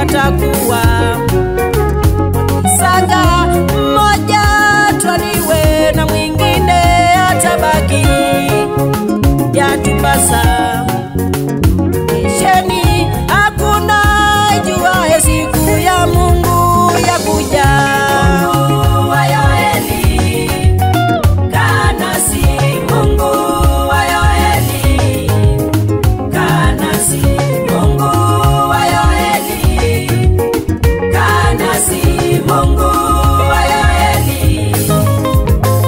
watakuwa saga mmoja twaliwe na mwingine atabaki. Yatupasa kesheni, hakuna jua siku ya Mungu ya kuja. Mungu wa Yoeli, kanasi. Mungu wa Yoeli, kanasi. Mungu wa Yoeli, kanasi. Mungu wa Yoeli,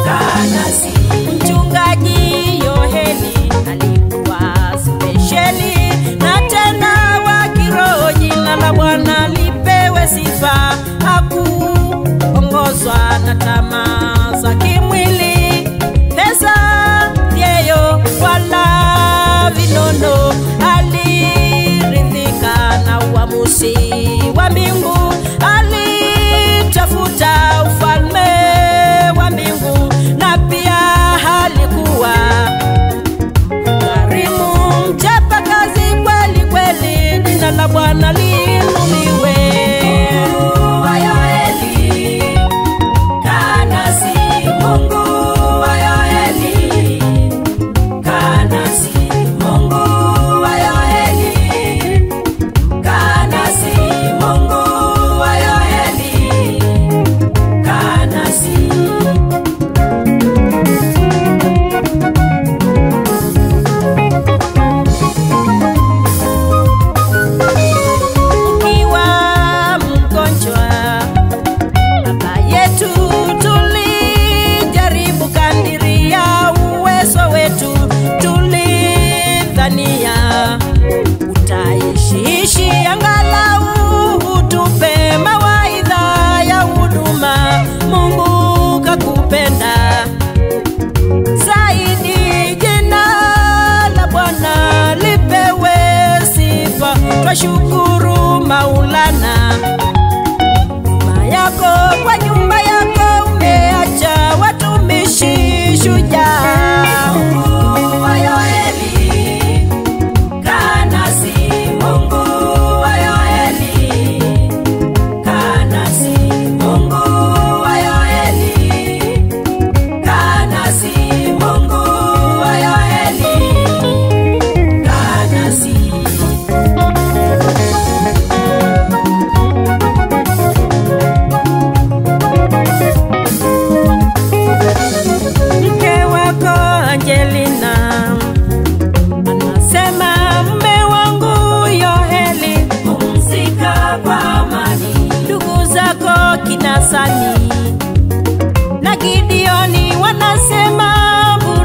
kanasi. Mchungaji Yoeli alikuwa spesheli na tena wa kiroho, jina la Bwana lipewe sifa. Hakuongozwa na tamaa za kimwili, pesa, vyeo wala vinono. Aliridhika na uamuzi wa mbingu, alitafuta ufalme wa mbingu, na pia alikuwa karimu, mchapa kazi kweli kweli. Jina la Bwana liinuliwe. Mungu wa Yoeli, kanasi. Mungu wa Yoeli, kanasi. Mungu wa Yoeli, kanasi. Mungu wa Yoeli, kanasi. Ukiwa mgonjwa, Baba yetu, tulijaribu kadiri ya uwezo wetu. Tulidhania utaishi angalau utupe mawaidha ya huduma. Mungu kakupenda zaidi, jina la Bwana lipewe sifa. Twashukuru Maulana, nyuma yako, kwa nyumba yako umeacha watumishi shujaa. Mungu wa Yoeli, kanasi. Mungu wa Yoeli, kanasi. Mungu wa Yoeli, kanasi. Mungu wa Yoeli, kanasi. Mke wako Angelina anasema, mume wangu Yoeli, pumzika kwa amani. Ndugu zako Kinasani na Gideoni wanasema,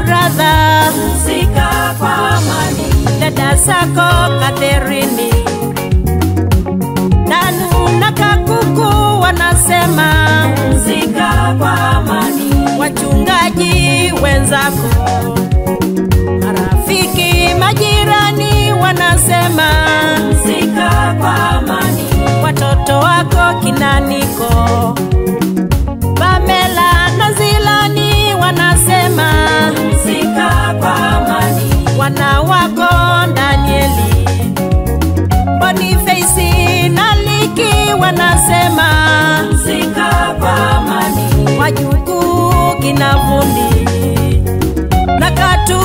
brother, pumzika kwa amani. Dada zako Katherini, Danu na Kakuku wanasema, pumzika kwa amani. Wachungaji wenzako, marafiki, majirani wanasema, pumzika kwa amani. Watoto wako Kinaniko, Pamela na Zilani wanasema, pumzika kwa amani. Wana wako Danieli, Boniface na Liki wanasema, pumzika kwa amani. Wajukuu Kinavundi na Katu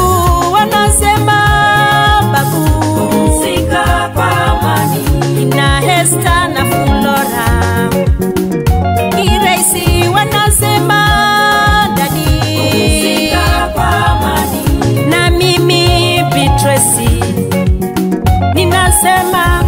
wanasema, babu, pumzika kwa amani. Ina Hesta na Flora, Kiraisi wanasema, dadi, pumzika kwa amani. Na mimi Beatrice ninasema,